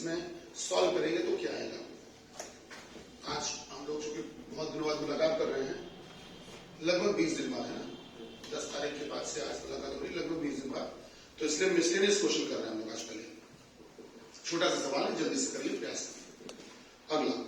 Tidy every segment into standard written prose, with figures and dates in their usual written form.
इसमें सॉल्व करेंगे तो क्या आएगा। आज हम लोग चूंकि बहुत दिनों बाद मुलाकात कर रहे हैं, लगभग 20 दिन बाद है ना, 10 तारीख के बाद से आज मुलाकात हो रही, लगभग 20 दिन बाद, तो इसलिए मिसलेनियस क्वेश्चन कर रहे हैं हम लोग आज। पहले छोटा सा सवाल है, जल्दी से करिए, प्रयास करिए। अगला,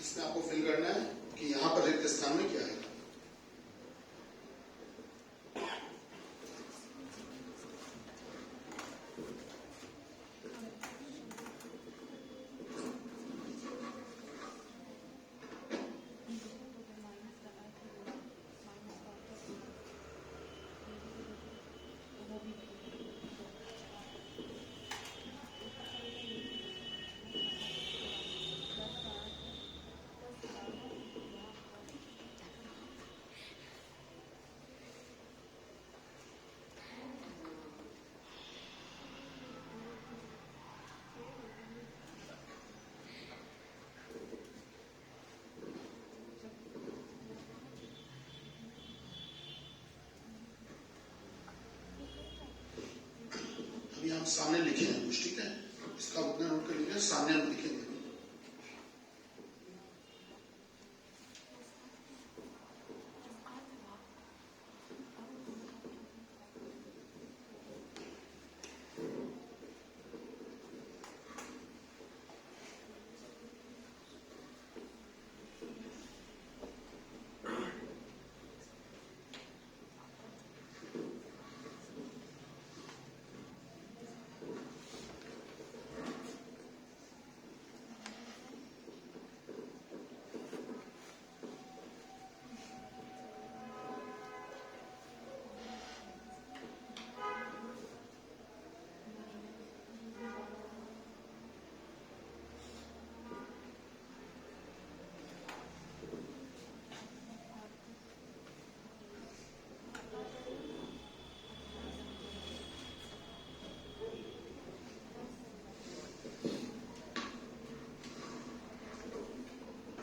इसमें आपको फिल करना है कि यहां पर रिक्त स्थान में क्या है। हम सामने लिखे हैं कुछ, ठीक है, इसका उतना नोट कर लीजिए, सामने हम लिखेंगे।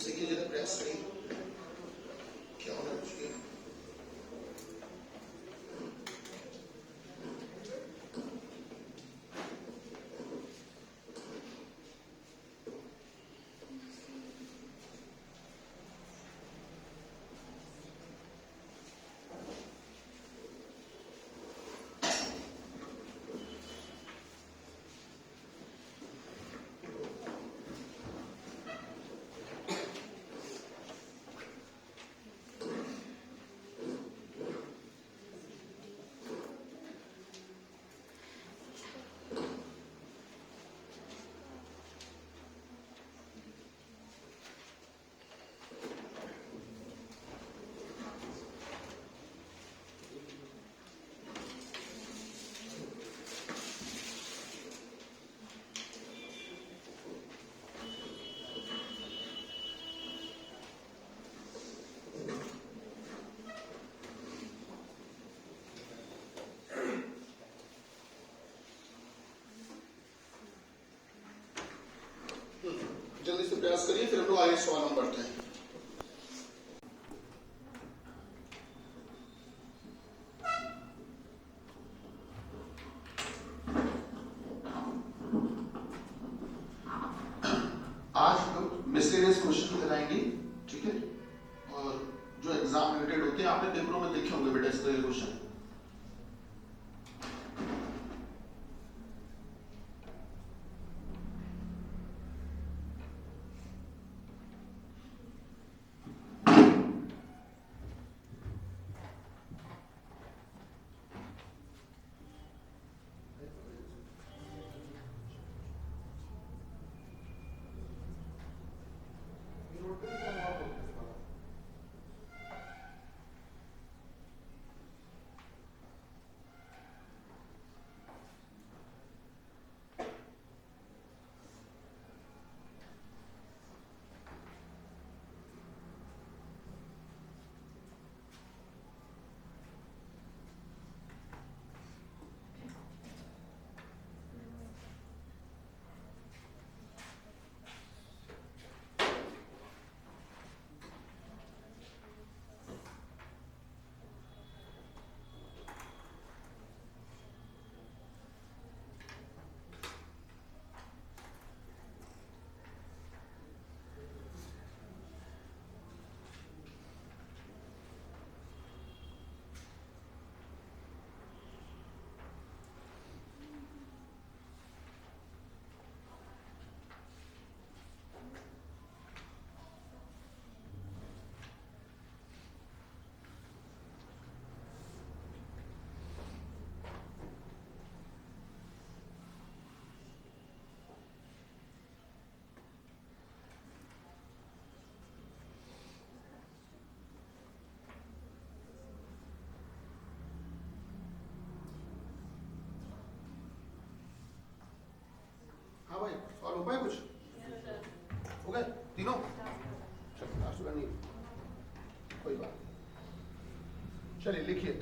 देखिए जरा प्रयास करिए, क्या होना चाहिए। जल्दी से प्रयास करिए, फिर हम लोग आगे सवाल हम बढ़ते हैं। आज हम मिसलेनियस क्वेश्चन कराएंगे, ठीक है, और जो एग्जाम रिलेटेड होते हैं, आपने पेपरों में देखे होंगे बेटा इस तरह के क्वेश्चन।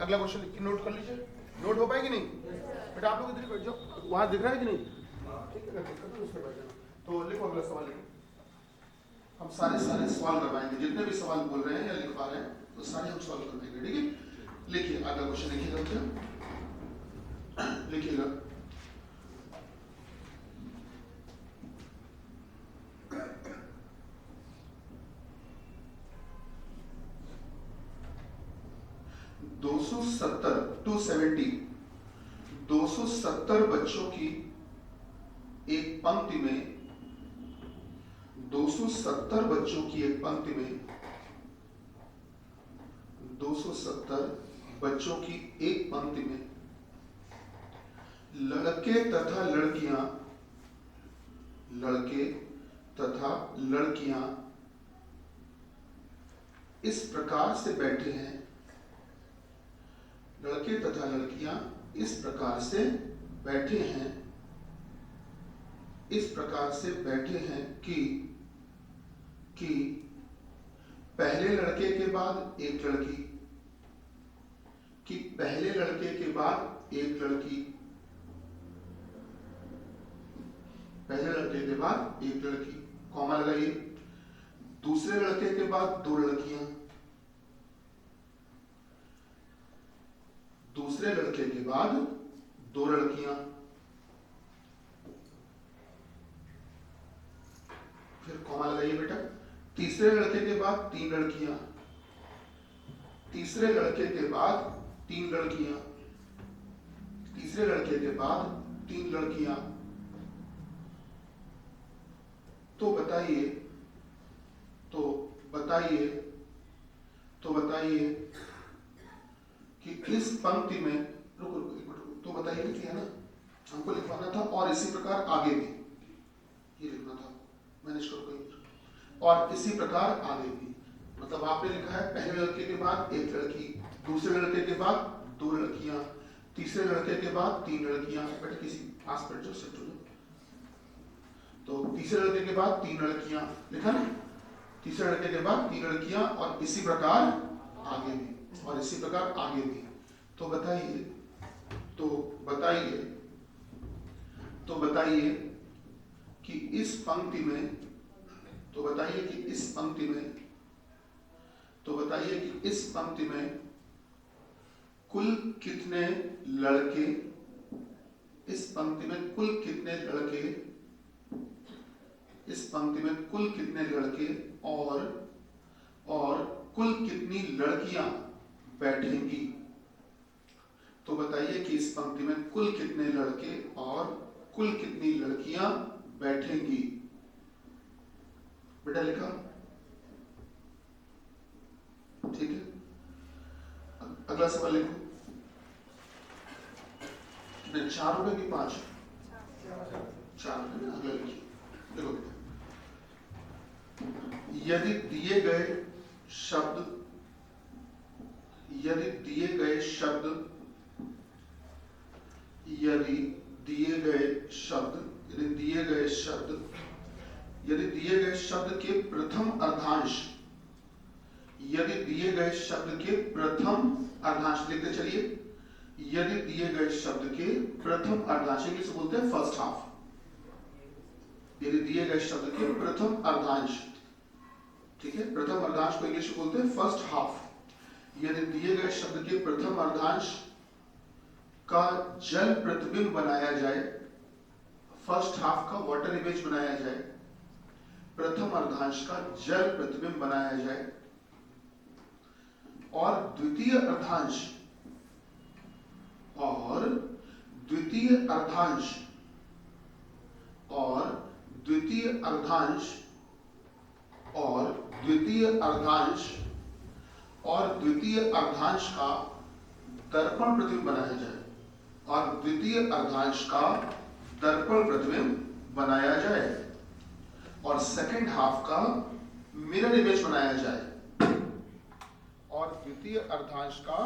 अगला क्वेश्चन लिख के नोट कर लीजिए। नोट हो पाएगी नहीं बेटा? आप लोग इधर ही बैठ जाओ, वहां दिख रहा है कि नहीं? ठीक है, दिक्कत है उसमें बैठ जाओ। तो लिखो अगला सवाल लिखो। हम सारे सवाल करवाएंगे, जितने भी सवाल बोल रहे हैं या लिखवा रहे हैं तो सारे हम सवाल करवाएंगे। ठीक है, लिखिए अगला क्वेश्चन लिखिएगा क्या लिखिएगा। दो सौ सत्तर बच्चों की एक पंक्ति में 270 बच्चों की एक पंक्ति में 270 बच्चों की एक पंक्ति में लड़के तथा लड़कियां इस प्रकार से बैठे हैं। लड़के तथा लड़कियां इस प्रकार से बैठे हैं, इस प्रकार से बैठे हैं कि पहले लड़के के बाद एक लड़की, कि पहले लड़के के बाद एक लड़की, पहले लड़के के बाद एक लड़की, कॉमा लगाइए। दूसरे लड़के के बाद दो लड़कियां, दूसरे लड़के के बाद दो लड़कियां, फिर कॉमा लगाइए बेटा। तीसरे लड़के के बाद तीन लड़कियां, तीसरे लड़के के बाद तीन लड़कियां, तीसरे लड़के के बाद तीन लड़कियां। तो बताइए कि इस पंक्ति में, रुको एक मिनट, तो बताइए लिख लिया ना, हमको लिखवाना था और इसी प्रकार आगे भी, ये लिखना था, मैनेज करो कहीं, और इसी प्रकार आगे भी। मतलब आपने लिखा है पहले लड़के के बाद एक लड़की, दूसरे लड़के के बाद दो लड़कियां, तीसरे लड़के के बाद तीन लड़कियां। बेटा किसी आस पर जो सेट हो जाए, तो तीसरे लड़के के बाद तीन लड़कियां लिखा ना, तीसरे लड़के के बाद तीन लड़कियां और इसी प्रकार आगे भी, और इसी प्रकार आगे भी। तो बताइए कि इस पंक्ति में, इस पंक्ति में कुल कितने लड़के, इस पंक्ति में कुल कितने लड़के, इस पंक्ति में कुल कितने लड़के और कुल कितनी लड़कियां बैठेंगी। तो बताइए कि इस पंक्ति में कुल कितने लड़के और कुल कितनी लड़कियां बैठेंगी। बेटा लिखा? ठीक है, अगला सवाल लिखो। 4 रुपए की 5, 4 रुपए में अगला लिखिए। देखो बेटा, यदि दिए गए शब्द के प्रथम अर्धांश, लिखते चलिए। यदि दिए गए शब्द के प्रथम अर्धांश, इंग्लिश बोलते हैं फर्स्ट हाफ, यदि दिए गए शब्द के प्रथम अर्धांश, ठीक है, प्रथम अर्धांश को इंग्लिश में बोलते हैं फर्स्ट हाफ। यदि दिए गए शब्द के प्रथम अर्धांश का जल प्रतिबिंब बनाया जाए, फर्स्ट हाफ का वाटर इमेज बनाया जाए, प्रथम अर्धांश का जल प्रतिबिंब बनाया जाए, और द्वितीय अर्धांश का दर्पण प्रतिबिंब बनाया जाए, और द्वितीय अर्धांश का दर्पण प्रतिबिंब बनाया जाए, और सेकंड हाफ का मिरर इमेज बनाया जाए, और द्वितीय अर्धांश का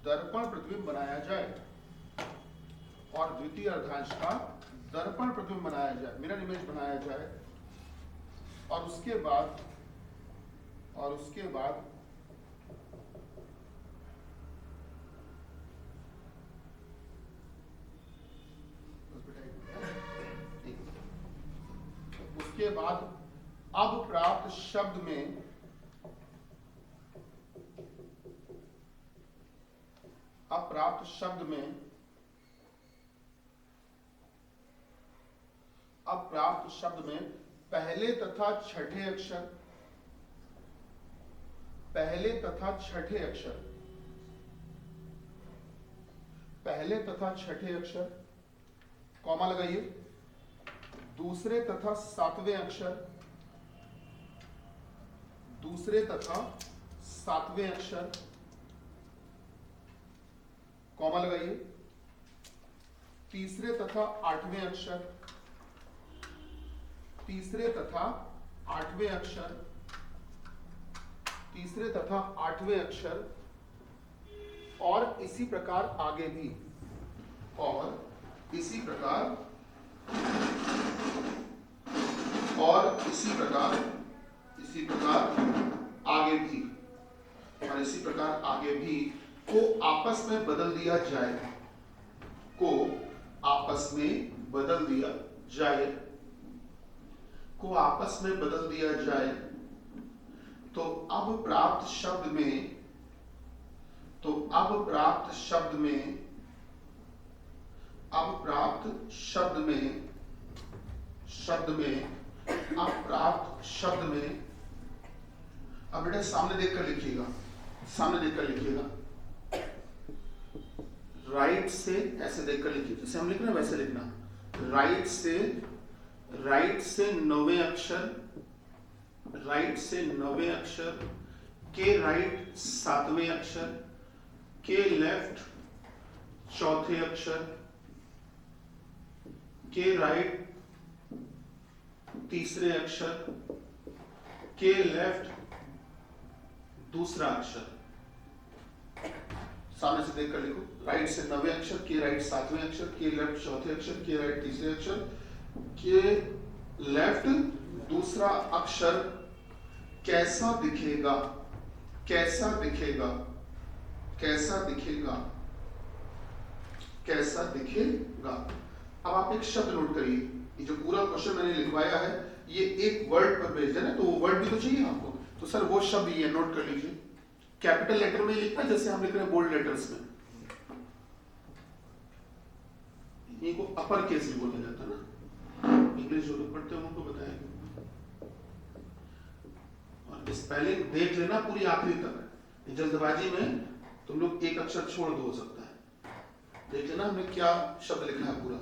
दर्पण प्रतिबिंब बनाया जाए, और द्वितीय अर्धांश का दर्पण प्रतिबिंब बनाया जाए, मिरर इमेज बनाया जाए, और उसके बाद उसके बाद अब प्राप्त शब्द में अप्राप्त शब्द में अप्राप्त शब्द में पहले तथा छठे अक्षर पहले तथा छठे अक्षर पहले तथा छठे अक्षर कॉमा लगाइए, दूसरे तथा सातवें अक्षर दूसरे तथा सातवें अक्षर कॉमा लगाइए, तीसरे तथा आठवें अक्षर तीसरे तथा आठवें अक्षर तीसरे तथा आठवें अक्षर और इसी प्रकार आगे भी और इसी प्रकार आगे भी और इसी प्रकार आगे भी को आपस में बदल दिया जाए को आपस में बदल दिया जाए को आपस में बदल दिया जाए तो अब प्राप्त शब्द में अब प्राप्त शब्द में अब बेटा सामने देखकर लिखिएगा राइट से ऐसे देखकर लिखिए, जैसे हम लिख रहे हैं वैसे लिखना। राइट से नौवें अक्षर के राइट सातवें अक्षर के लेफ्ट चौथे अक्षर के राइट तीसरे अक्षर के लेफ्ट दूसरा अक्षर। सामने से देखकर लिखो, राइट से नवे अक्षर के राइट सातवें अक्षर के लेफ्ट चौथे अक्षर के राइट तीसरे अक्षर के लेफ्ट दूसरा अक्षर कैसा दिखेगा अब आप एक शब्द नोट करिए, ये जो पूरा क्वेश्चन मैंने लिखवाया है ये एक वर्ड पर बेस्ड है ना, तो वो वर्ड भी तो चाहिए आपको, तो सर वो शब्द ये नोट कर लीजिए। कैपिटल लेटर में लिखना जैसे हम लिख रहे हैं बोल्ड लेटर्स में, इनको अपर केस भी बोला जाता है ना, इंग्लिश जो लोग पढ़ते हैं उनको बताएंगे। और स्पेलिंग देख लेना पूरी आखिरी तक, जल्दबाजी में तुम लोग एक अक्षर छोड़ दो हो सकता है, देख लेना हमने क्या शब्द लिखा है पूरा।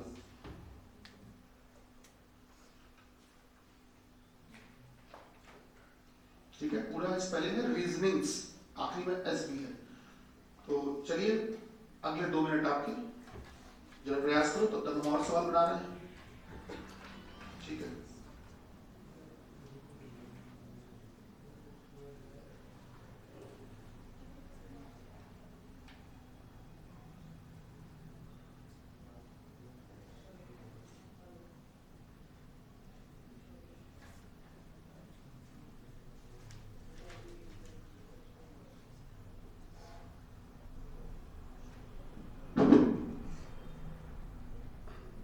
ठीक है, पूरा स्पेलिंग है, रीजनिंग्स आखिरी में एस भी है। तो चलिए अगले 2 मिनट आपके जरा प्रयास करो, तब तक हम और सवाल बना रहे हैं। ठीक है,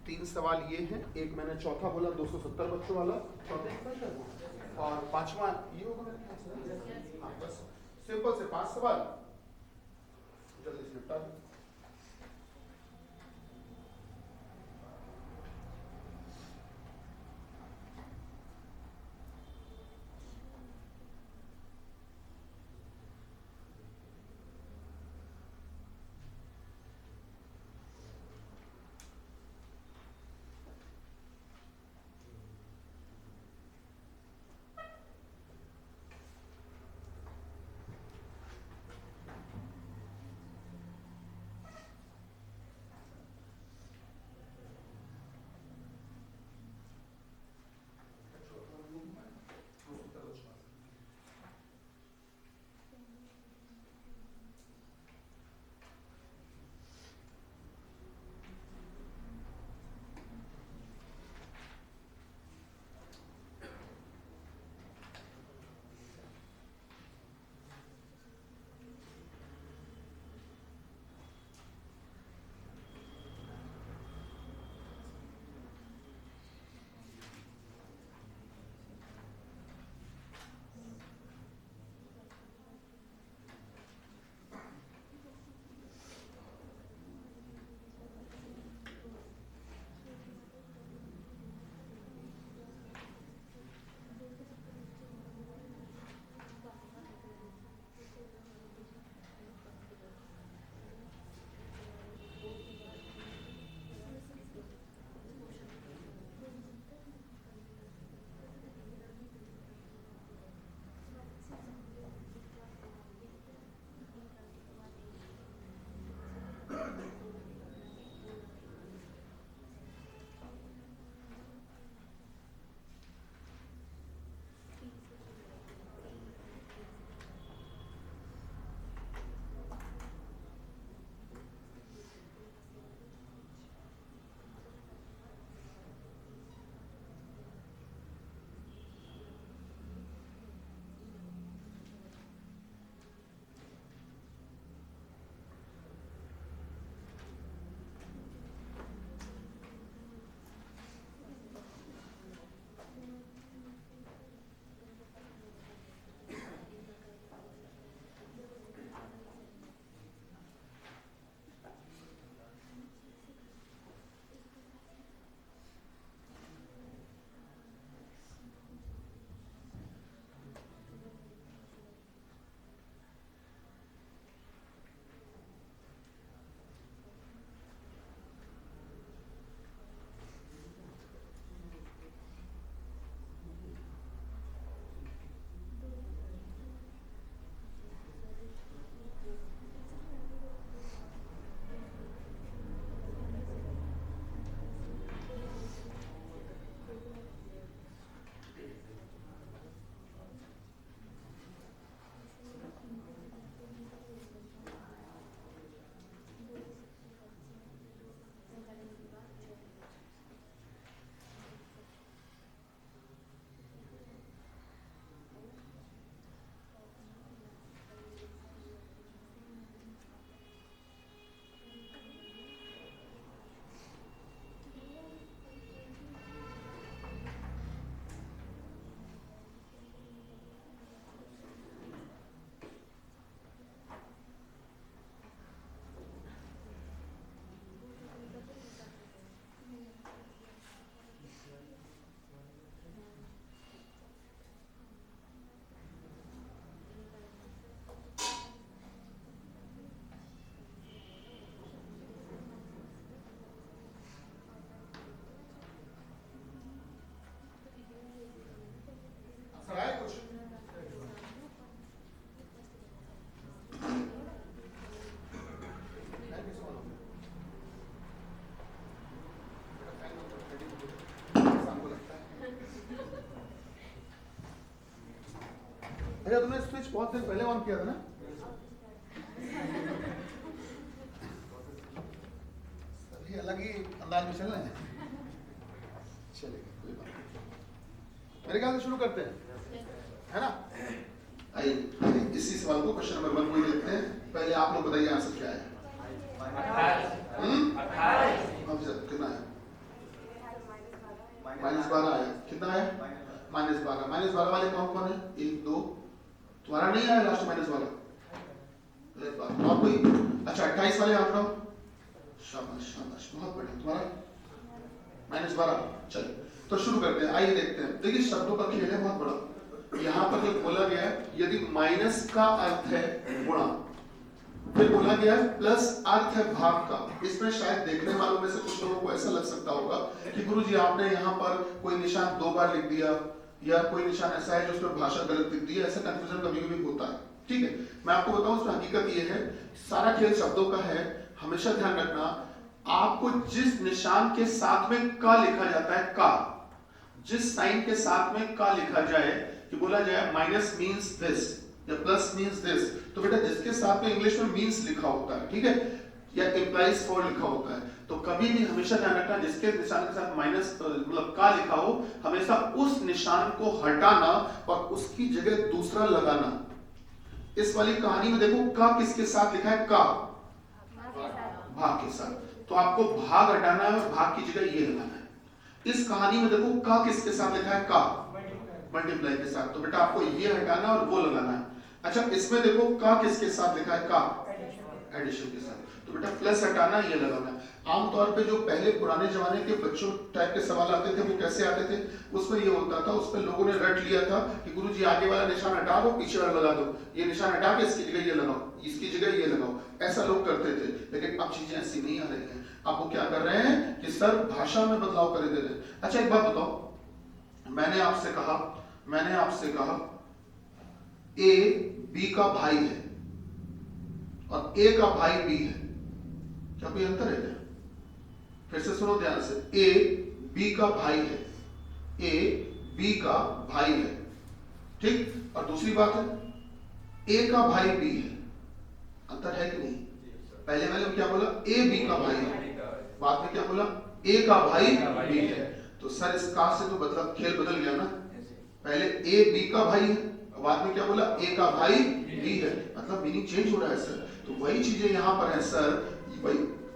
तीन सवाल ये हैं, एक मैंने चौथा बोला 270 बच्चों वाला, चौथे और पांचवा ये होगा मेरे ख्याल से। हाँ, बस सिंपल से 5 सवाल जल्दी से निपटा दो। बेटा तुमने स्विच बहुत देर पहले ऑन किया था ना? सभी अलग ही अंदाज में चल रहे हैं। चलिए कोई बात नहीं, मेरे ख्याल से शुरू करते हैं, है ना? आइए इसी सवाल को क्वेश्चन नंबर 1 को देखते हैं। पहले आप लोग बताइए आंसर क्या है? 28 कितना है? -12 आया। कितना है? -12। -12 वाले कौन कौन है? 1 2 तुम्हारा नहीं आया लास्ट -12 और कोई? अच्छा 28 वाले आप लोग, शाबाश शाबाश, बहुत बढ़िया। तुम्हारा -12। चलिए तो शुरू करते हैं, आइए देखते हैं। देखिए शब्दों का खेल है बहुत बड़ा। यहाँ पर जो बोला गया है, यदि माइनस का अर्थ है गुणा, फिर बोला गया है प्लस अर्थ है भाग का। इसमें शायद देखने वालों में से कुछ लोगों को ऐसा लग सकता होगा कि गुरुजी आपने यहाँ पर कोई निशान 2 बार लिख दिया, या कोई निशान ऐसा है जो उसमें भाषा गलत लिख दी है। ऐसा कंफ्यूजन कभी कभी होता है, ठीक है। मैं आपको बताऊं उसमें हकीकत ये है, सारा खेल शब्दों का है। हमेशा ध्यान रखना, आपको जिस निशान के साथ में का लिखा जाता है, का जिस साइन के साथ में का लिखा जाए, कि बोला जाए माइनस मीन्स दिस या प्लस मीन्स दिस, तो बेटा जिसके साथ में इंग्लिश में मीन्स लिखा होता है, ठीक है, या इम्प्लाइज फॉर लिखा होता है, तो कभी भी हमेशा ध्यान रखना जिसके निशान के साथ माइनस मतलब का लिखा हो, हमेशा उस निशान को हटाना और उसकी जगह दूसरा लगाना। इस वाली कहानी में देखो का किसके साथ लिखा है? का भाग के साथ, तो आपको भाग हटाना है, भाग की जगह ये लगाना है। इस कहानी में देखो का किसके साथ लिखा है? का मल्टीप्लाई के साथ, तो बेटा आपको ये हटाना और वो लगाना है। अच्छा इसमें देखो का किसके साथ लिखा है? का एडिशन के साथ, तो बेटा प्लस हटाना, ये लगाना है। आमतौर पे जो पहले पुराने जमाने के बच्चों टाइप के सवाल आते थे, वो कैसे आते थे? उसमें ये होता था, उसमें लोगों ने रट लिया था कि गुरुजी आगे वाला निशान हटा दो, पीछे वाला लगा दो, ये निशान हटा के इसकी जगह ये लगाओ, इसकी जगह ये लगाओ, ऐसा लोग करते थे। लेकिन अब चीजें ऐसी नहीं आ रही हैं। अब वो क्या कर रहे हैं कि सर भाषा में बदलाव कर दे रहे हैं। अच्छा एक बात बताओ, मैंने आपसे कहा ए बी का भाई है और ए का भाई बी है, क्या कोई अंतर है क्या? फिर से सुनो ध्यान से, ए बी का भाई है, ए बी का भाई है, ठीक। और दूसरी बात है ए का भाई बी है, अंतर है कि नहीं? पहले वाले में क्या बोला? ए बी का भाई है, बाद में क्या बोला? ए का भाई बी है। तो सर इस का से तो मतलब खेल बदल गया ना। पहले ए बी का भाई है, बाद में क्या बोला? ए का भाई बी है, मतलब मीनिंग चेंज हो रहा है सर। तो वही चीजें यहाँ पर है सर,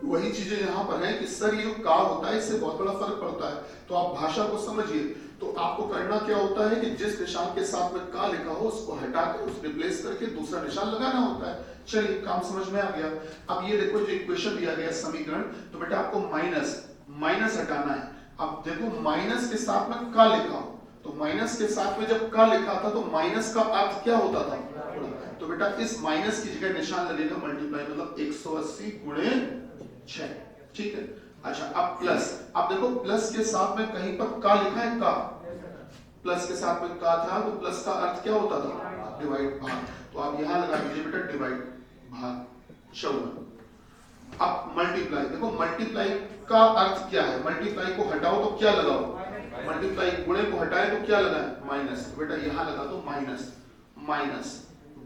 वही चीजें यहाँ पर है कि सर ये जो का होता है इससे बहुत बड़ा फर्क पड़ता है। तो आप भाषा को समझिए, तो आपको करना क्या होता है कि जिस निशान के साथ में का लिखा हो उसको हटाकर उस रिप्लेस करके दूसरा निशान लगाना होता है। चलिए काम समझ में आ गया। अब ये देखो जो इक्वेशन दिया गया समीकरण, तो बेटा आपको माइनस हटाना है। अब देखो माइनस के साथ में का लिखा हो, तो माइनस के साथ में जब का लिखा था तो माइनस का अर्थ क्या होता था? तो बेटा इस माइनस की जगह निशान लगेगा मल्टीप्लाई, मतलब 180 गुणे 6, ठीक है। अच्छा अब प्लस, अब देखो प्लस के साथ में कहीं पर का लिखा है, का प्लस के साथ में का था, तो प्लस का अर्थ क्या होता था? डिवाइड भाग। तो आप यहां लगा दीजिए बेटा डिवाइड भाग 54। अब मल्टीप्लाई, देखो मल्टीप्लाई का अर्थ क्या है? मल्टीप्लाई को हटाओ तो क्या लगाओ? मल्टीप्लाई, गुणे को हटाए तो क्या लगाए? माइनस। बेटा यहां लगा दो माइनस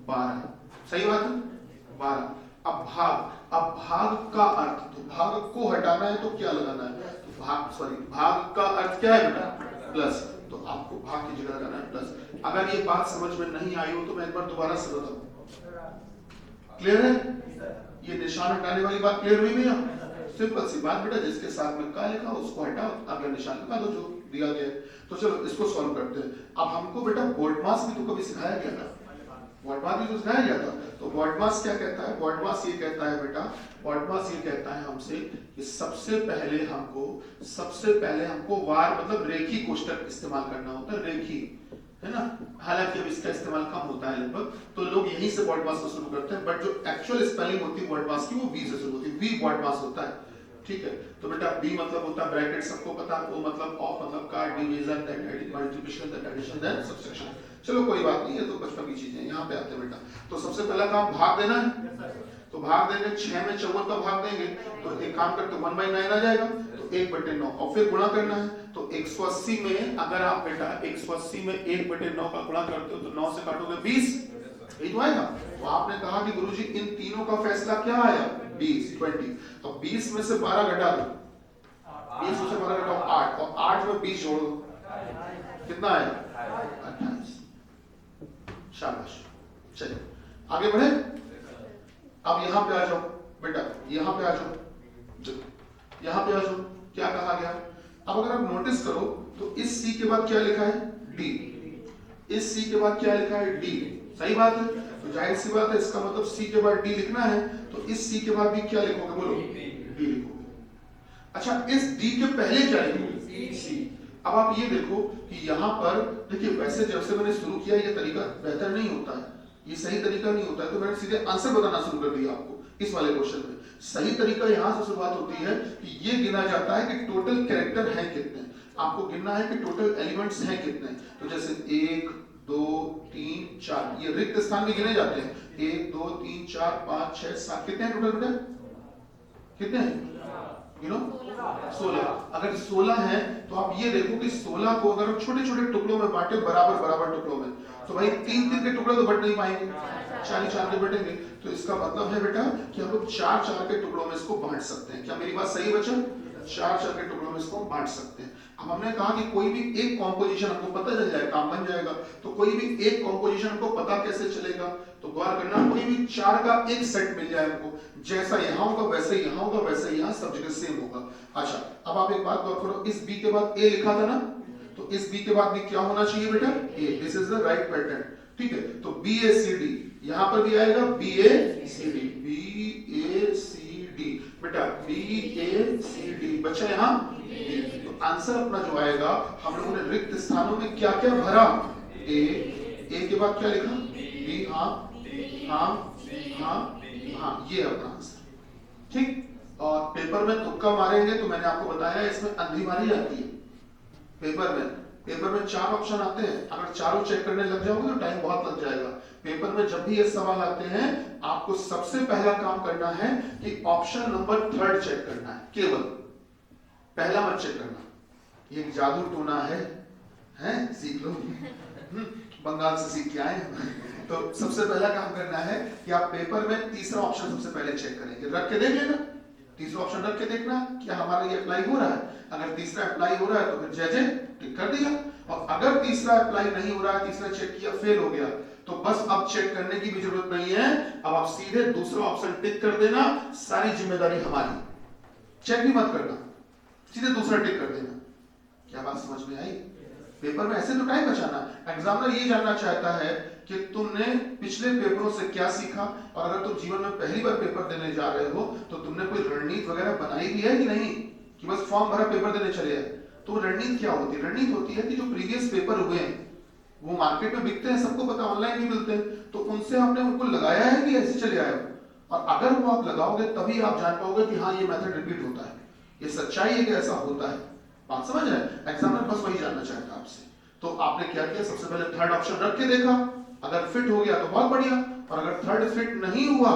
12, सही बात है 12। अब भाग का अर्थ, तो भाग को हटाना है तो क्या लगाना है? तो भाग का अर्थ क्या है बेटा? प्लस, तो आपको भाग की जगह लगाना है प्लस। अगर ये बात समझ में नहीं आई हो तो मैं एक बार दोबारा से बताऊं, क्लियर है? ये निशान हटाने वाली बात क्लियर हुई भैया? सिंपल सी बात बेटा, जिसके साथ में का लिखा उसको हटाओ, अगला निशान लगा दो जो दिया गया है। तो चलो इसको सॉल्व करते हैं। अब हमको बेटा BODMAS भी तो कभी सिखाया गया था, BODMAS भी तो सिखाया गया था। तो BODMAS क्या कहता है? BODMAS ये कहता है बेटा, BODMAS ये कहता है हमसे कि सबसे पहले हमको वार मतलब रेखी कोष्टक इस्तेमाल करना होता है, रेखी, है ना। हालांकि अब इसका इस्तेमाल कम होता है लगभग, तो लोग यहीं से BODMAS को शुरू करते हैं, बट जो एक्चुअल स्पेलिंग होती है BODMAS की वो V से शुरू होती है, V BODMAS होता है, ठीक है। तो बेटा B मतलब होता है ब्रैकेट, सबको पता है, वो मतलब ऑफ मतलब का, division, then multiplication, then addition, then subtraction. चलो कोई बात नहीं, ये तो बचपन की चीजें हैं। यहाँ पे आते हैं बेटा, तो सबसे पहला काम भाग देना है। तो भाग देंगे 6 में 54 का भाग देंगे तो एक काम करते 1/9 आ जाएगा, तो 1/9 और फिर गुणा करना है। तो 180 में अगर आप बेटा 180 में 1/9 का गुणा करते हो तो 9 से काटोगे 20, यही तो आएगा। तो आपने कहा कि गुरुजी इन तीनों का फैसला क्या आया 20। अब 20 में से 12 घटा दो, 20 में से 12 घटाओ 8 और 8 में 20 जोड़ दो, कितना आया 28। शाबाश, चलिए आगे बढ़े। अब यहां पे आ जाओ बेटा, यहां पे आ जाओ, यहां पे आ जाओ, क्या कहा गया। अब अगर आप नोटिस करो तो इस सी के बाद क्या लिखा है डी, इस सी के बाद क्या लिखा है डी, सही बात है। तो जाहिर सी बात है इसका मतलब सी के बाद डी लिखना है, तो इस सी के बाद भी क्या लिखोगे बोलो डी लिखोगे। अच्छा इस डी के पहले क्या लिखोगे सी। अब आप ये देखो कि यहाँ पर देखिए, वैसे जब से मैंने शुरू किया ये तरीका बेहतर नहीं होता है, ये सही तरीका नहीं होता है, तो मैंने सीधे आंसर बताना शुरू कर दिया आपको इस वाले क्वेश्चन में। सही तरीका यहाँ से शुरुआत होती है कि ये गिना जाता है कि टोटल कैरेक्टर हैं कितने, आपको गिनना है कि टोटल एलिमेंट्स हैं कितने। तो जैसे 1 2 3 4 ये रिक्त स्थान भी गिने जाते हैं, 1 2 3 4 5 6 7 कितने हैं टोटल बेटा, कितने हैं यू नो 16। अगर 16 है तो आप ये देखो कि 16 को अगर छोटे छोटे टुकड़ों में बांटे बराबर टुकड़ों में, तो भाई 3 के टुकड़े तो बट नहीं पाएंगे, 4 के बटेंगे। तो इसका मतलब है बेटा कि हम लोग 4 के टुकड़ों में इसको बांट सकते हैं। क्या मेरी बात सही बच्चा, 4 के टुकड़ों में इसको बांट सकते हैं। अब हमने कहा कि कोई भी एक कॉम्पोजिशन हमको पता चल जाए काम बन जाएगा, तो कोई भी एक कॉम्पोजिशन हमको पता कैसे चलेगा, तो गौर करना कोई भी 4 का एक सेट मिल जाए हमको, जैसा यहाँ होगा वैसे यहाँ होगा, वैसे यहाँ सब जगह सेम होगा। अच्छा अब आप एक बात गौर करो, इस बी के बाद ए लिखा था ना, तो इस बी के बाद भी क्या होना चाहिए बेटा ए, this is the right pattern, ठीक है। तो बी ए सी डी यहां पर भी आएगा, बी ए सी डी, बी ए सी डी बेटा, बी ए सी डी बच्चा यहाँ। तो आंसर अपना जो आएगा, हम लोगों ने रिक्त स्थानों में क्या क्या भरा, ए के बाद क्या लिखा बी, हाँ ये अपना आंसर, ठीक। और पेपर में तुक्का मारेंगे तो मैंने आपको बताया इसमें अंधी मारी आती है। पेपर में 4 ऑप्शन आते हैं, अगर चारों चेक करने लग जाओगे तो टाइम बहुत लग जाएगा। पेपर में जब भी ये सवाल आते हैं आपको सबसे पहला काम करना है कि ऑप्शन नंबर 3 चेक करना है, केवल पहला मत चेक करना। ये जादू टोना है सीख लो, बंगाल से सीख के आए हैं। तो सबसे पहला काम करना है कि आप पेपर में तीसरा ऑप्शन सबसे पहले चेक करेंगे, रख के देख लेना, तीसरा ऑप्शन रख के देखना क्या हमारा ये अप्लाई हो रहा है। अगर तीसरा अप्लाई हो रहा है तो फिर जय टिक कर दिया, और अगर तीसरा अप्लाई नहीं हो रहा है, तीसरा चेक किया फेल हो गया, तो बस अब चेक करने की भी जरूरत नहीं है, अब आप सीधे दूसरा ऑप्शन टिक कर देना, सारी जिम्मेदारी हमारी, चेक भी मत करना, सीधे दूसरा टिक कर देना। क्या बात समझ में आई। पेपर में ऐसे तो टाइम बचाना, एग्जामिनर ये जानना चाहता है कि तुमने पिछले पेपरों से क्या सीखा, और अगर तुम जीवन में पहली बार पेपर देने जा रहे हो तो तुमने कोई रणनीति वगैरह बनाई भी है कि नहीं, कि बस फॉर्म भरा पेपर देने चले आए। तो रणनीति क्या होती है, रणनीति होती है कि जो प्रीवियस पेपर हुए हैं वो मार्केट में बिकते हैं, सबको पता, ऑनलाइन भी मिलते हैं, तो उनसे आपने उनको लगाया है कि ऐसे चले आए हो, और अगर वो आप लगाओगे तभी आप जान पाओगे कि हाँ ये मेथड रिपीट होता है, ये सच्चाई है कि ऐसा होता है। बात समझ रहे हैं, एग्जामिनर बस वही जानना चाहता है आपसे। तो आपने क्या किया, सबसे पहले 3rd ऑप्शन रख के देखा, अगर फिट हो गया तो बहुत बढ़िया, और अगर 3rd फिट नहीं हुआ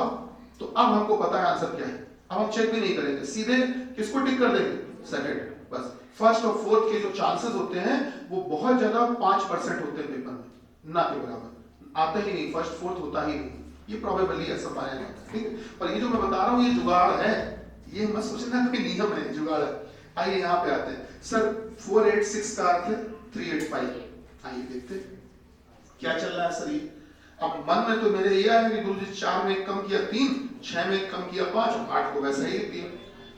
तो अब हमको पता है आंसर क्या है, अब हम चेक भी नहीं करेंगे, सीधे किसको टिक कर देंगे 2nd। बस 1st और 4th के जो चांसेस होते हैं वो बहुत ज्यादा 5% होते हैं पेपर में, ना के बराबर आते ही नहीं, 1st 4th होता ही नहीं, ये प्रोबेबली ऐसा पाया जाता है, ठीक है। पर ये जो मैं बता रहा हूँ ये जुगाड़ है, ये मत सोचना कोई नियम है, जुगाड़ है। आइए यहाँ पे आते हैं, सर 486 का अर्थ है 385, आइए देखते क्या चल रहा है सर ये। अब मन में तो मेरे ये आया कि गुरुजी 4 में 1 कम किया 3, 6 में 1 कम किया 5, और 8 को वैसा ही लिख दिया।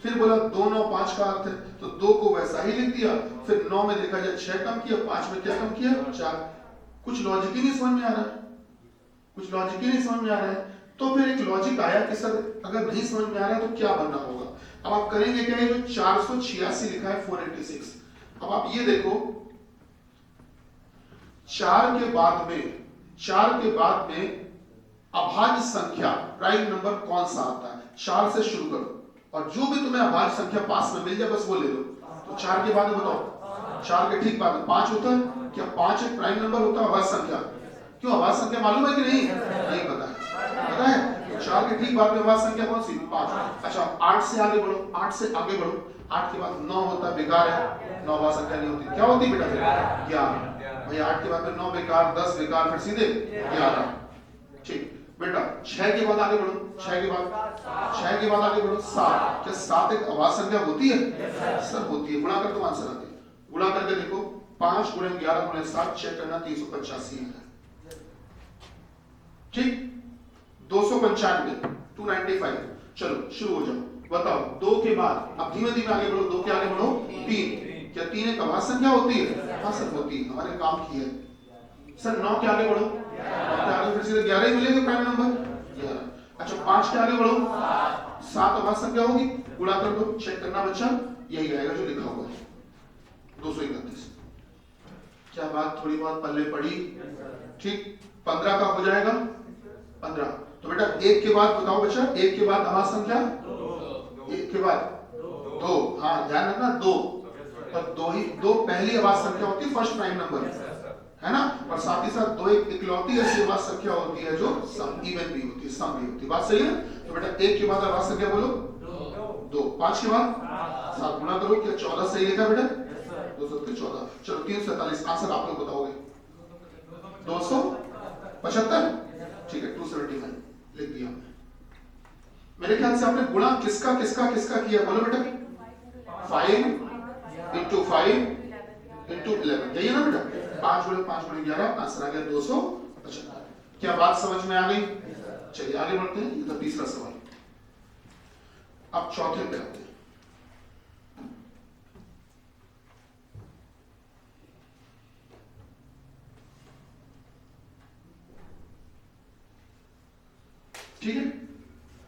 फिर बोला 2 9 5 का अर्थ है, तो 2 को वैसा ही लिख दिया। फिर 9 में देखा जाए 6 कम किया, 5 में क्या कम किया 4। कुछ लॉजिक ही नहीं समझ में आ रहा है, कुछ लॉजिक ही नहीं समझ में आ रहा है। तो फिर एक लॉजिक आया कि सर अगर नहीं समझ में आ रहा है तो क्या बनना होगा। अब आप करेंगे क्या, जो 486 लिखा है 486, अब आप ये देखो 4 के बाद में अभाज्य संख्या प्राइम नंबर कौन सा आता है, 4 से शुरू करो, और जो भी तुम्हें अभाज्य संख्या पास में मिल जाए बस वो ले लो। तो 4 के बाद बताओ, 4 के ठीक बाद में 5 होता है, क्या 5 एक प्राइम नंबर होता है अभाज्य संख्या? क्यों, अभाज्य संख्या मालूम है कि नहीं? नहीं पता है, पता है? 4 के ठीक बाद में अभाज्य संख्या कौन सी? 5। अच्छा 8 से आगे बढ़ो, 8 से आगे बढ़ो, 8 के बाद 9 होता है, बेकार है, 9 अभाज्य संख्या नहीं होती, क्या होती बेटा? 11। भाई 8 के बाद में 9 बेकार, 10 बेकार, फिर सीधे 11। ठीक बेटा 6 के बाद आगे बढ़ो, 6 के बाद आगे बढ़ो 7। क्या 7 एक अभाज्य संख्या होती है? सर होती है। गुणा कर दो, आंसर आते हैं। गुणा करके देखो, 5 × 11 × 7 चेक करना, 385 है। ठीक 295, 295। चलो शुरू हो जाओ, बताओ 2 के बाद, अब धीमे धीमे आगे बढ़ो, 2 के आगे बढ़ो 3। क्या 3 एक अभाज्य संख्या होती है? हाँ सर होती है, हमारे काम की है। सर 9 के आगे बढ़ो, 9 के आगे फिर सीधे 11 ही मिलेगा प्राइम नंबर 11। अच्छा 5 के आगे बढ़ो, 7 अभाज्य संख्या होगी, गुणा कर दो, चेक करना बच्चा, यही आएगा जो लिखा हुआ है 231। क्या बात थोड़ी बहुत पल्ले पड़ी? ठीक 15 का हो जाएगा 15। तो बेटा 1 के बाद बताओ बच्चा, 1 के बाद अभाज्य संख्या 1 के बाद 2। हाँ ध्यान रखना 2, और 2 पहली अभाज्य संख्या होती है, फर्स्ट प्राइम नंबर है ना, और साथ ही साथ 2 एक इकलौती ऐसी अभाज्य संख्या होती है जो सम इवन भी होती है, सम भी होती है। बात सही है? तो बेटा 1 के बाद अभाज्य संख्या बोलो 2, 5 के बाद 7, गुणा करो, क्या 14 सही लिखा बेटा? 214। चलो 347, आंसर आप लोग बताओगे। 275, ठीक है 275 लिख दिया हमने। मेरे ख्याल से आपने गुणा किसका किसका किसका किया, बोलो बेटा? 5 × 5 × 11, यही है ना बेटा? 5 × 5 × 11, आंसर आ गया 275। क्या बात समझ में आ गई? चलिए आगे बढ़ते हैं, ये था तीसरा सवाल। अब चौथे पे आते हैं। ठीक है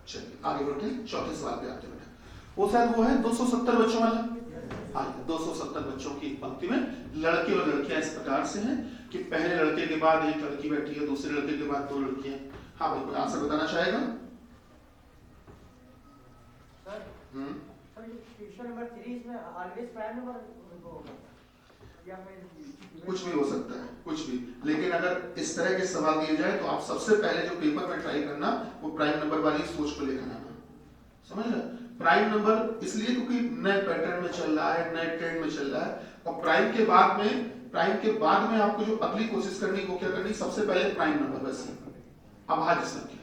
चलिए आगे बढ़ते हैं, चौथे सवाल पे आते हैं बेटा। वो शायद वो है 270 बच्चों वाला। हाँ 270 बच्चों की पंक्ति में लड़के और लड़कियां इस प्रकार से हैं कि पहले लड़के के बाद एक लड़की बैठी है, दूसरे लड़के के बाद 2 लड़कियां। हाँ भाई कोई आंसर बताना चाहेगा? कुछ भी हो सकता है, कुछ भी, लेकिन अगर इस तरह के सवाल दिए जाए तो आप सबसे पहले जो पेपर में ट्राई करना वो प्राइम नंबर वाली सोच को लेकर आना। समझ रहे? प्राइम नंबर इसलिए क्योंकि नए पैटर्न में चल रहा है, नए ट्रेंड में चल रहा है, और प्राइम के बाद में आपको जो अगली कोशिश करनी वो क्या करनी, सबसे पहले प्राइम नंबर, वैसे अभाज्य संख्या।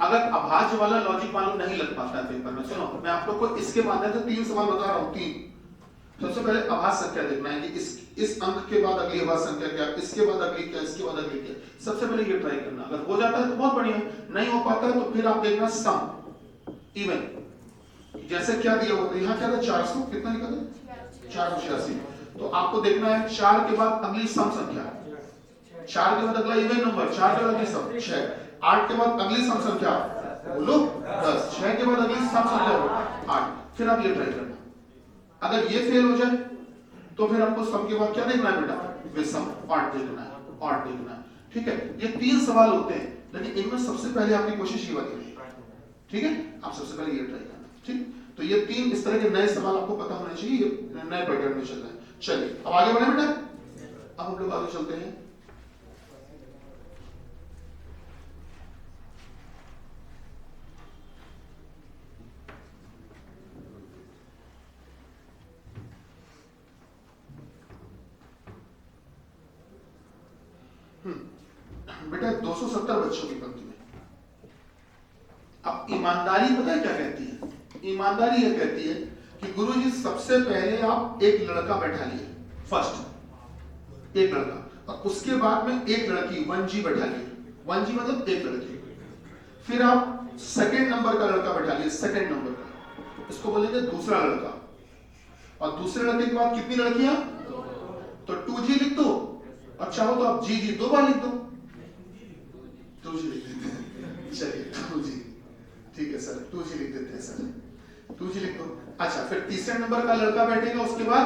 अगर अभाज्य वाला लॉजिक मालूम नहीं लग पाता है पेपर में, सुनो मैं आप लोग को इसके माध्यम से 3 सवाल बता रहा हूँ। 3 सबसे पहले अभाज्य संख्या देखना है कि इस अंक के बाद अगली अभाज्य संख्या क्या, इसके बाद अगली क्या, इसके बाद अगली क्या। सबसे पहले ये ट्राई करना, अगर हो जाता है तो बहुत बढ़िया, नहीं हो पाता है तो फिर आप देखना सम इवन। जैसे क्या दिया होता है, यहाँ क्या था 400, कितना लिखा था 486, तो आपको देखना है 4 के बाद अगली सम संख्या, 4 के बाद अगला इवन नंबर, 4 के बाद अगली सम 6, 8 के बाद अगली सम संख्या बोलो 10, 6 के बाद अगली सम संख्या 8। फिर आप ये ट्राई करना, अगर ये फेल हो जाए तो फिर आपको सम के बाद क्या देखना है बेटा, विषम ऑड देखना है, ऑड देखना है। ठीक है, ये 3 सवाल होते हैं, लेकिन इनमें सबसे पहले आपकी कोशिश ये वाली रहेगी। ठीक है, आप सबसे पहले ये ट्राई करना। ठीक, तो ये 3 इस तरह के नए सवाल आपको पता होने चाहिए, ये नए पैटर्न में चल रहा है। चलिए अब आगे बढ़े बेटा, अब हम लोग आगे चलते हैं। बेटा 270 बच्चों की पंक्ति में, अब ईमानदारी पता है क्या कहती है? ईमानदारी यह कहती है कि गुरुजी सबसे पहले आप एक लड़का बैठा लिए, फर्स्ट एक लड़का, और उसके बाद में एक लड़की 1G बैठा लिए, 1G मतलब एक लड़की, फिर आप सेकंड नंबर का लड़का बैठा लिए, सेकंड नंबर का, इसको बोलेंगे दूसरा लड़का, और दूसरे लड़के के बाद कितनी लड़कियां, तो 2G लिख दो, और चाहो तो आप जी 2 बार लिख दो, 2G लिख देते हैं। चलिए 2G, ठीक है सर 2G लिख देते हैं सर, 2G लिख दो। अच्छा फिर तीसरे नंबर का लड़का बैठेगा, उसके बाद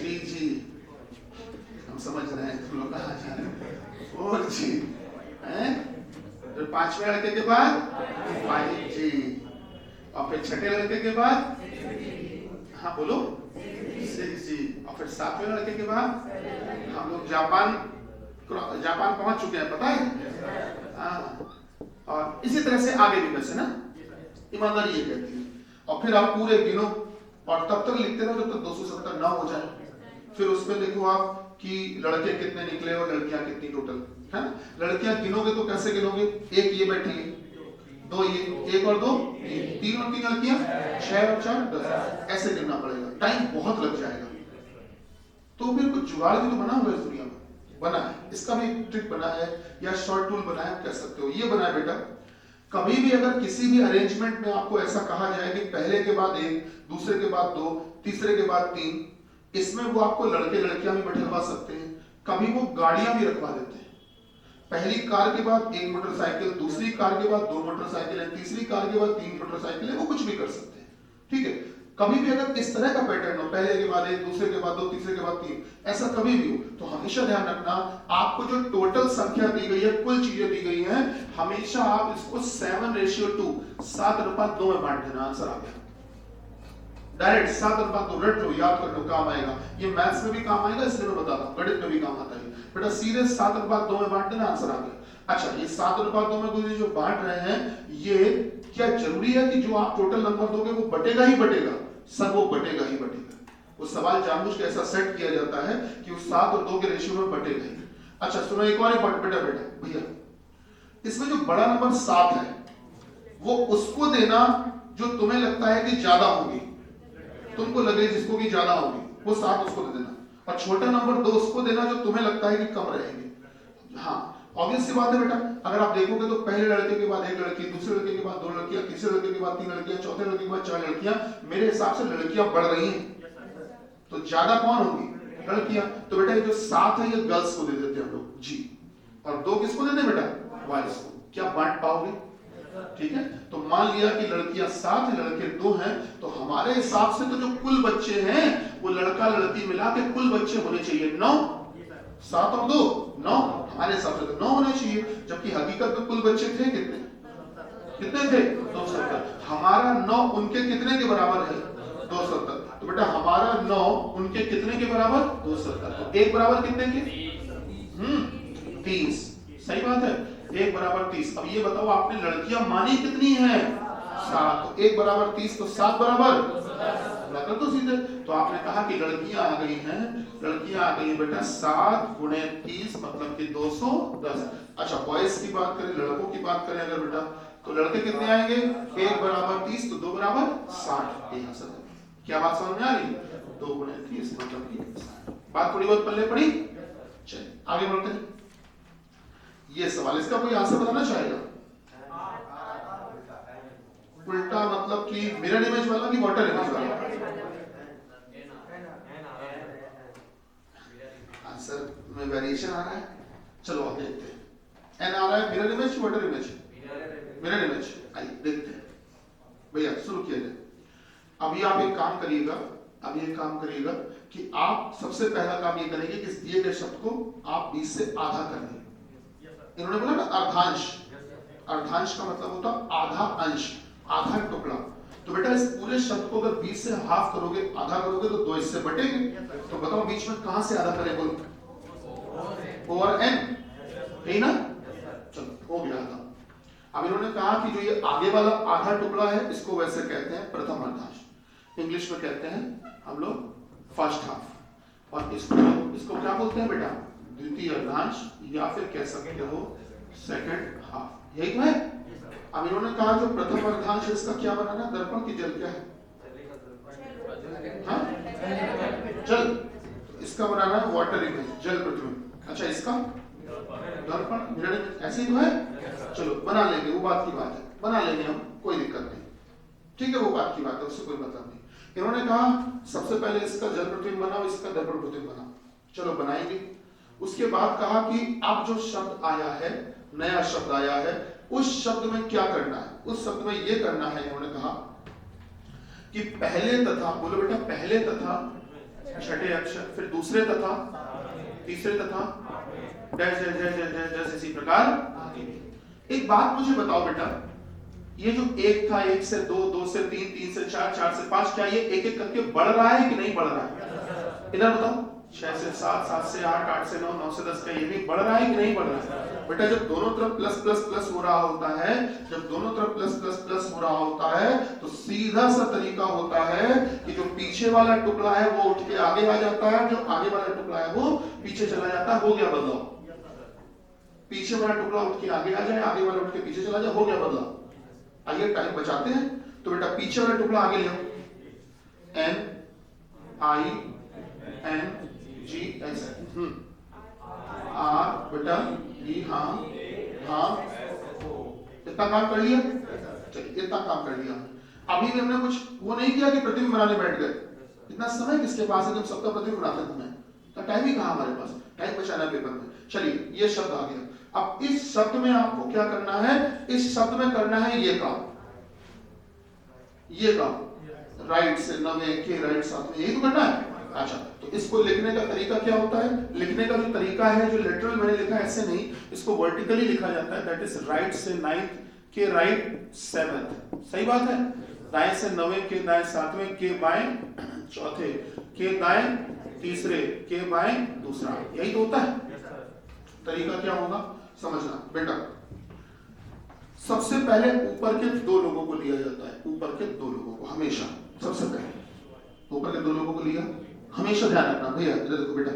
3G, हम समझ रहे हैं तुम लोग कहाँ जा रहे हैं, 4G हैं, फिर 5वें लड़के के बाद 5G, और फिर छठे लड़के के बाद, हाँ बोलो 6G, और फिर 7वें लड़के के बाद हम लोग जापान पहुंच चुके हैं, पता है? हाँ और इसी तरह से आगे भी वैसे ना, ईमानदारी ये कहती है। और फिर आप पूरे गिनो और तब तक लिखते रहो जब तक 270 ना हो जाए। फिर उसमें देखो आप कि लड़के कितने निकले और लड़कियां कितनी टोटल है ना। लड़कियां गिनोगे तो कैसे गिनोगे, एक ये बैठी है, दो ये, एक और दो तीन और तीन लड़कियां, 6 और 4 10, ऐसे गिनना पड़ेगा, टाइम बहुत लग जाएगा। तो फिर कुछ जुगाड़ भी तो बना हुआ है इस दुनिया में, बना है, इसका भी ट्रिक बना है या शॉर्ट टूल बना है, कह सकते हो। ये बना है बेटा, कभी भी अगर किसी भी अरेंजमेंट में आपको ऐसा कहा जाए कि पहले के बाद एक, दूसरे के बाद दो, तीसरे के बाद तीन, इसमें वो आपको लड़के लड़कियां भी बैठवा सकते हैं, कभी वो गाड़ियां भी रखवा देते हैं। पहली कार के बाद एक मोटरसाइकिल, दूसरी कार के बाद 2 मोटरसाइकिल है, तीसरी कार के बाद 3 मोटरसाइकिल है, वो कुछ भी कर सकते हैं, ठीक है। कभी भी अगर इस तरह का पैटर्न हो, पहले के बाद एक, दूसरे के बाद 2, तीसरे के बाद 3, ऐसा कभी भी हो, तो हमेशा ध्यान रखना आपको जो टोटल संख्या दी गई है, कुल चीजें दी गई हैं, हमेशा आप इसको 7:2 7:2 में बांट देना। आंसर आ गया डायरेक्ट 7:2, रट लो, याद कर लो, काम आएगा। ये मैथ्स में भी काम आएगा, इसलिए मैं बता रहा हूँ, गणित में भी काम आता है बेटा। सीधे 7:2 में बांट देना, आंसर आ गया। अच्छा, ये 7:2 में गुरुजी जो बांट रहे हैं, ये क्या जरूरी है कि जो आप टोटल नंबर दोगे वो बटेगा ही बटेगा? सर वो बटेगा ही बटेगा। वो सवाल जानबूझ के ऐसा सेट किया जाता है कि वो 7 और 2 के रेशियो में बटेगा ही। अच्छा सुनो, एक और बेटा भैया, इसमें जो बड़ा नंबर 7 है, वो उसको देना जो तुम्हें लगता है कि ज्यादा होगी, तुमको लगे जिसको कि ज्यादा होगी, वो 7 उसको दे देना, और छोटा नंबर 2 उसको देना जो तुम्हें लगता है कि कम रहेंगे। हाँ, ऑब्वियस सी बात है बेटा। अगर आप देखोगे तो पहले लड़के के बाद एक लड़की, दूसरे लड़के के बाद 2 लड़कियां, तीसरे लड़के के बाद 3 लड़कियां, चौथे लड़के के बाद 4 लड़कियां, मेरे हिसाब से लड़कियां बढ़ रही हैं, तो ज्यादा कौन होगी? लड़कियां। तो बेटा ये जो 7 है ये गर्ल्स को दे देते हैं हम लोग जी, और 2 किसको देते हैं बेटा? बॉयज को। क्या बांट पाओगे? ठीक है, तो मान लिया कि लड़कियां 7 है, लड़के 2 हैं, तो हमारे हिसाब से तो जो कुल बच्चे हैं वो लड़का लड़की मिला के कुल बच्चे होने चाहिए 9। 7 और 2 9, हमारे हिसाब से तो 9 होने चाहिए, जबकि हकीकत में कुल बच्चे थे कितने? कितने थे? 270। हमारा 9 उनके कितने के बराबर है? 270। तो बेटा हमारा 9 उनके कितने के बराबर? 270। तो 1 बराबर कितने के? 30। सही बात है, 1 बराबर 30। अब ये बताओ आपने लड़कियां मानी कितनी है? 7। तो 1 बराबर 30, तो 7 बराबर कर दो सीधे। तो आपने कहा कि लड़कियां आ गई हैं, लड़कियां आ गई हैं बेटा 7 गुणे 30 मतलब कि 210। अच्छा बॉयज की बात करें, लड़कों की बात करें अगर बेटा, तो लड़के कितने आएंगे? 1 बराबर 30, तो 2 बराबर 60। यहां से क्या बात समझ में आ रही? 2 गुणे 30 मतलब कि 60। बात थोड़ी बहुत पल्ले पड़ी। चलिए आगे बढ़ते हैं। ये सवाल, इसका कोई आंसर बताना चाहेगा? उल्टा मतलब कि मिरर इमेज वाला कि वाटर इमेज वाला? आंसर में वेरिएशन आ रहा है, चलो आप देखते हैं। एन आ रहा है mirror image, water image? Mirror image. आइए देखते हैं भैया, शुरू किया जाए। अभी आप एक काम करिएगा, अभी एक काम करिएगा कि आप सबसे पहला काम ये करेंगे कि इस दिए गए शब्द को आप 20 से आधा कर दें। इन्होंने बोला ना अर्धांश, अर्धांश का मतलब होता आधा अंश, आधा टुकड़ा। तो बेटा इस पूरे शब्द को अगर 20 से हाफ करोगे, आधा करोगे, तो 2 इससे बटेंगे। तो बताओ बीच में कहां से आधा करें? बोलो ओवर एन, है ना? चलो हो गया आधा। अब इन्होंने कहा कि जो ये आगे वाला आधा टुकड़ा है इसको वैसे कहते हैं प्रथम अर्धांश, इंग्लिश में कहते हैं हम लोग फर्स्ट हाफ, और इसको क्या बोलते हैं बेटा? द्वितीय अर्धांश, या फिर कह सकते हो सेकंड हाफ। यही तो है। अब इन्होंने कहा जो प्रथम अर्धांश इसका क्या बनाना? दर्पण की जल क्या है? हाँ? जल। इसका बनाना है वाटर इमेज, जल प्रतिबिंब। अच्छा इसका दर्पण मिरर इमेज, ऐसे ही तो है। चलो बना लेंगे, वो बात की बात है, बना लेंगे हम, कोई दिक्कत नहीं, ठीक है, वो बात की बात है, उससे कोई मतलब नहीं। इन्होंने कहा सबसे पहले इसका जल प्रतिबिंब बनाओ, इसका दर्पण प्रतिबिंब बनाओ। चलो बनाएंगे। उसके बाद कहा कि अब जो शब्द आया है, नया शब्द आया है, उस शब्द में क्या करना है? उस शब्द में ये करना है, इन्होंने कहा कि पहले तथा, बोलो बेटा पहले तथा छठे अक्षर, फिर दूसरे तथा तीसरे तथा जैसे इसी प्रकार। एक बात मुझे बताओ बेटा, ये जो 1 था, 1 से 2, 2 से 3, 3 से 4, 4 से 5, क्या ये एक एक करके बढ़ रहा है कि नहीं बढ़ रहा है? इधर बताओ, 6 से 7, 7 से 8, 8 से 9, 9 से 10 का ये भी बढ़ रहा है कि नहीं बढ़ रहा है? बेटा जब दोनों तरफ प्लस प्लस प्लस हो रहा होता है, जब दोनों तरफ प्लस प्लस प्लस हो रहा होता है, तो सीधा सा तरीका होता है कि जो पीछे वाला टुकड़ा है वो उठ के आगे आ जाता है, जो आगे वाला टुकड़ा है वो पीछे चला जाता है। हो गया बदलाव। पीछे वाला टुकड़ा उठ के आगे आ जाए, आगे वाला उठ के पीछे चला जाए, हो गया बदलाव। आइए टाइम बचाते हैं। तो बेटा पीछे वाला टुकड़ा आगे ले आओ, NINGS R बेटा ई, हाँ हाँ, इतना काम कर लिया। चलिए इतना काम कर लिया। अभी भी हमने कुछ वो नहीं किया कि प्रतिबिंब बनाने बैठ गए। इतना समय किसके पास है कि हम सबका प्रतिबिंब बनाते घूमें? तो टाइम ही कहाँ हमारे पास, टाइम बचाना पेपर में। चलिए ये शब्द आ गया। अब इस शब्द में आपको क्या करना है? इस शब्द में करना है ये काम, ये काम राइट से 9 के राइट साथ में, यही तो करना है। अच्छा, तो इसको लिखने का तरीका क्या होता है? लिखने का जो तरीका है, जो लेटरल मैंने लिखा है ऐसे नहीं, इसको वर्टिकली लिखा जाता है। दैट इज राइट से 9 के राइट 7, सही बात है। दाएं से 9 के दाएं 7वें, के बाएं चौथे, के दाएं तीसरे, के बाएं दूसरा, यही तो होता है। तरीका क्या होगा समझना बेटा। सबसे पहले ऊपर के 2 लोगों को लिया जाता है, ऊपर के 2 लोगों को हमेशा, सबसे पहले ऊपर के 2 लोगों को लिया, हमेशा ध्यान रखना भैया। इधर देखो बेटा,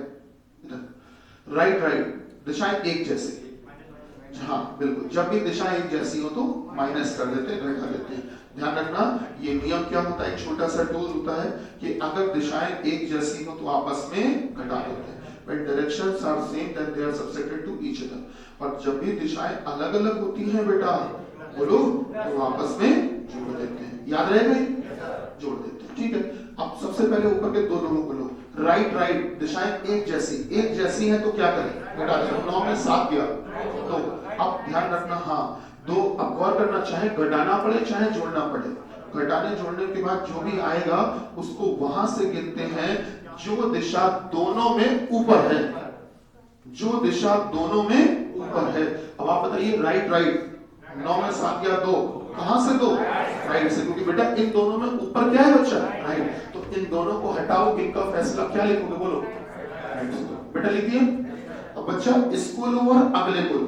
इधर राइट राइट, दिशाएं एक जैसे, हाँ बिल्कुल। जब भी दिशाएं एक जैसी हो तो माइनस कर देते हैं, घटा देते हैं। ध्यान रखना ये नियम क्या होता है, एक छोटा सा टूल होता है कि अगर दिशाएं एक जैसी हो तो आपस में घटा देते हैं। When directions are same then they are subjected to each other। और जब भी दिशाएं अलग अलग होती हैं बेटा, बोलो, तो आपस में जोड़ देते हैं। याद रहेगा? जोड़ देते हैं, ठीक है। अब सबसे पहले ऊपर के 2 लोगों को लो, राइट राइट, दिशाएं एक जैसी हैं तो क्या करें? घटा दें। 9 में 7 गया तो अब ध्यान रखना, हाँ 2, अब गौर करना, चाहे घटाना पड़े चाहे जोड़ना पड़े, घटाने जोड़ने के बाद जो भी आएगा उसको वहां से गिनते हैं जो दिशा दोनों में ऊपर है, जो दिशा दोनों में ऊपर है। अब आप बताइए राइट राइट, 9 में 7 गया 2, कहां से 2? राइट से, क्योंकि बेटा इन दोनों में ऊपर क्या है बच्चा? राइट। तो इन दोनों को हटाओ, इनका फैसला क्या लिखोगे बोलो? राइट से। बेटा लिख दिया। अब बच्चा इसको लो और अगले को लो,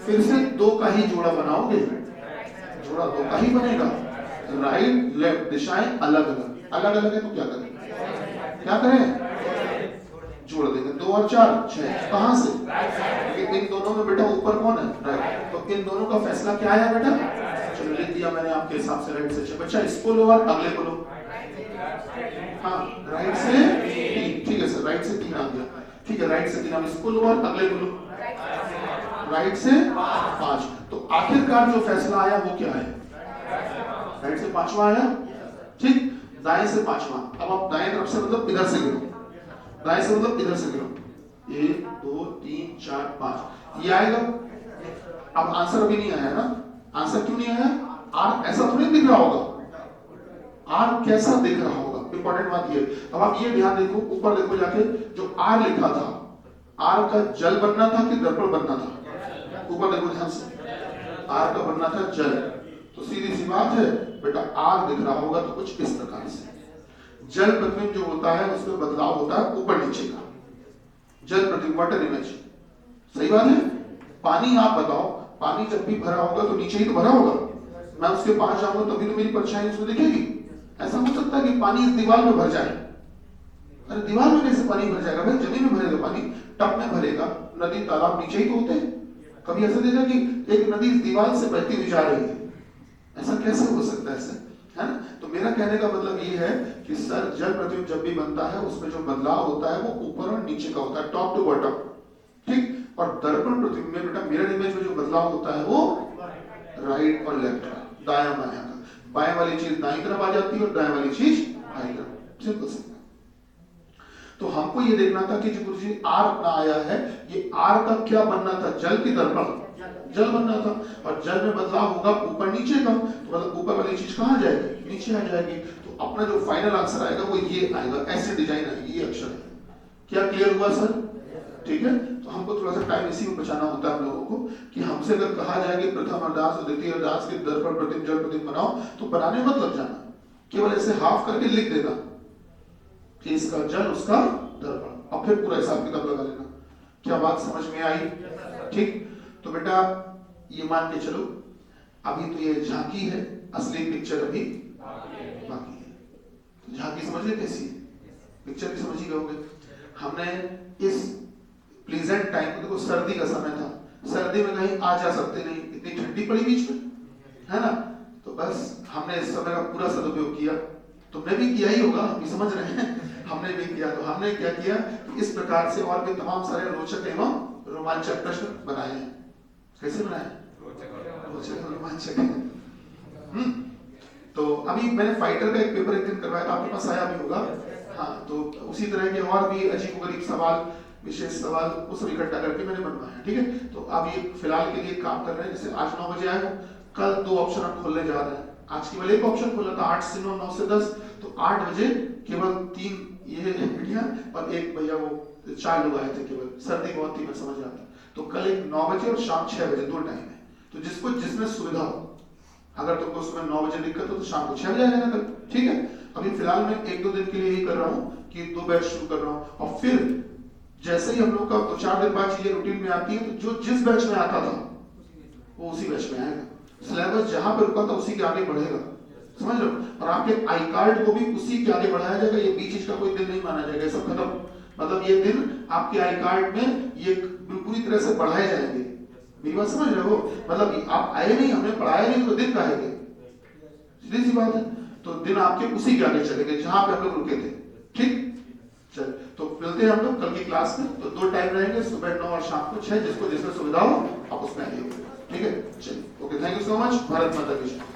फिर से 2 का ही जोड़ा बनाओगे, जोड़ा 2 का ही बनेगा। राइट लेफ्ट, दिशाएं अलग अलग, अलग अलग है तो क्या करें? क्या करें? जोड़ देंगे। 2 और 4 6, कहां से? इन दोनों में बेटा ऊपर कौन है? राइट। तो इन दोनों का फैसला क्या आया बेटा? चलो लिख दिया मैंने आपके हिसाब से राइट से 6। बच्चा इसको लो और अगले को लो, हाँ राइट से 3, ठीक है सर, राइट से 3 आ गया, ठीक है राइट से 3। अब इसको लो और अगले को लो, राइट से 5। तो आखिरकार जो फैसला आया वो क्या है? राइट से 5वां आया, ठीक। दाएं से 5वां। अब आप दाएं तरफ से मतलब इधर से गिरो, दाएं से मतलब इधर से गिरो, 1 2 3 4 5, ये आएगा। अब आंसर अभी नहीं आया ना, आंसर क्यों नहीं आया? आर ऐसा थोड़ी दिख रहा होगा, आर कैसा दिख रहा होगा, इंपॉर्टेंट बात ये। अब आप ये ध्यान देखो, ऊपर देखो जाके, जो आर लिखा था, आर का जल बनना था कि दर्पण बनना था? ऊपर देखो ध्यान से, आर का बनना था जल। तो सीधी सी बात है बेटा, आर दिख रहा होगा तो कुछ इस प्रकार से। जल प्रतिबिंब जो होता है उसमें बदलाव होता है ऊपर नीचे का, जल प्रतिबिंब, वाटर इमेज, सही बात है। पानी आप बताओ, पानी जब भी भरा होगा तो नीचे ही तो भरा होगा, मैं उसके पास जाऊंगा तभी तो मेरी परछाई उसमें दिखेगी। ऐसा हो सकता है कि पानी इस दीवार में भर जाए? अरे दीवार में कैसे पानी भर जाएगा भाई? जमीन में भरेगा पानी, टब में भरेगा, नदी तालाब नीचे ही तो होते हैं। कभी ऐसा देखा कि एक नदी इस दीवार से बहती हुई जा रही है? ऐसा कैसे हो सकता है ऐसे, है ना? तो मेरा कहने का मतलब ये है कि सर जल प्रतिबिंब जब भी बनता है उसमें जो बदलाव होता है वो ऊपर और नीचे का होता है, टॉप टू बॉटम, ठीक। और दर्पण प्रतिबिंब में बेटा मिरर इमेज में जो बदलाव होता है वो राइट और लेफ्ट का, दायां बायां का। बाएं वाली चीज दाईं तरफ आ जाती है और दाएं वाली चीज बाईं तरफ, सिंपल सा। तो हमको ये देखना था कि जो गुरुजी आर अपना आया है, ये आर का क्या बनना था? जल की दर्पण, जल बनना था। और जल में बदलाव होगा ऊपर नीचे का, तो मतलब ऊपर वाली चीज कहां जाएगी? नीचे आ जाएगी। तो अपना जो फाइनल आंसर आएगा वो ये आएगा, ऐसे डिजाइन आएगी, ये अक्षर है। क्या क्लियर हुआ सर? ठीक है। तो हमको थोड़ा सा टाइम इसी में बचाना होता है हम लोगों को, कि हमसे अगर कहा जाए कि प्रथम अरदास और द्वितीय अरदास के दर्पण प्रतिबिंब जल प्रतिबिंब बनाओ, तो बनाने मत लग जाना, केवल ऐसे हाफ करके लिख देना, कि इसका जल उसका दर्पण। अब फिर पूरा हिसाब किताब लगा लेना। क्या बात समझ में आई? ठीक। तो बेटा ये मान के चलो अभी तो ये झांकी है, असली पिक्चर अभी बाकी है। झांकी समझ ले कैसी है, पिक्चर भी समझ ही गए। हमने इस प्लीजेंट टाइम को, देखो सर्दी का समय था, सर्दी में कहीं आ जा सकते नहीं, इतनी ठंडी पड़ी बीच में, है ना। तो बस हमने इस समय का पूरा सदुपयोग किया। तुमने भी किया ही होगा, हम भी समझ रहे हैं, हमने भी किया। तो हमने क्या किया कि इस प्रकार से और भी तमाम सारे रोचक एवं रोमांचक प्रश्न बनाए हैं। कैसे बनाए? रोचक रोमांचक है। तो अभी मैंने फाइटर का एक पेपर एक दिन करवाया था, आपके पास आया भी होगा। हाँ, तो उसी तरह के और भी अजीबोगरीब सवाल, विशेष सवाल, वो सब इकट्ठा करके मैंने बनवाया। ठीक है, तो अब ये फिलहाल के लिए काम कर रहे हैं। जैसे आज 9 बजे आए हो, कल 2 ऑप्शन हम खोलने जा रहे हैं। आज केवल एक ऑप्शन खोला था 8 से 9, 9 से 10। तो 8 बजे केवल 3 ये बेटियां और एक भैया, वो 4 लोग आए थे केवल। सर्दी बहुत थी, मैं समझ रहा था। तो कल एक 9 बजे और शाम 6 बजे 2 टाइम है। तो जिसको जिसमें सुविधा हो, अगर तुमको सुबह 9 बजे दिक्कत हो तो शाम को 6 बजे आ जाना कल। ठीक है, अभी फिलहाल मैं 1-2 दिन के लिए यही कर रहा हूँ कि 2 बैच शुरू कर रहा हूँ। और फिर जैसे ही हम लोग का 2-4 दिन बाद चीजें रूटीन में आती है, तो जो जिस बैच में आता था वो उसी बैच में आएगा। सिलेबस जहां पर रुका था उसी के आगे बढ़ेगा, समझ लो। और आपके आई कार्ड को भी उसी के आगे बढ़ाया जाएगा। ये बीच चीज का कोई दिन नहीं माना जाएगा, सब खत्म। मतलब ये दिन आपके आई कार्ड में ये पूरी तरह से बढ़ाए जाएंगे। मेरी बात समझ रहे हो? मतलब आप आए नहीं, हमने पढ़ाया नहीं, तो दिन काहे गए? सीधी सी बात है। तो दिन आपके उसी के आगे चलेंगे जहां पे हम लोग रुके थे। ठीक, चल तो मिलते हैं हम लोग कल की क्लास में। तो 2 टाइम रहेंगे, सुबह 9 और शाम को 6, जिसको जिसमें सुविधा हो आप उसमें आइए। ठीक है, चलिए, okay, thank you so much. Bharat माता की जय।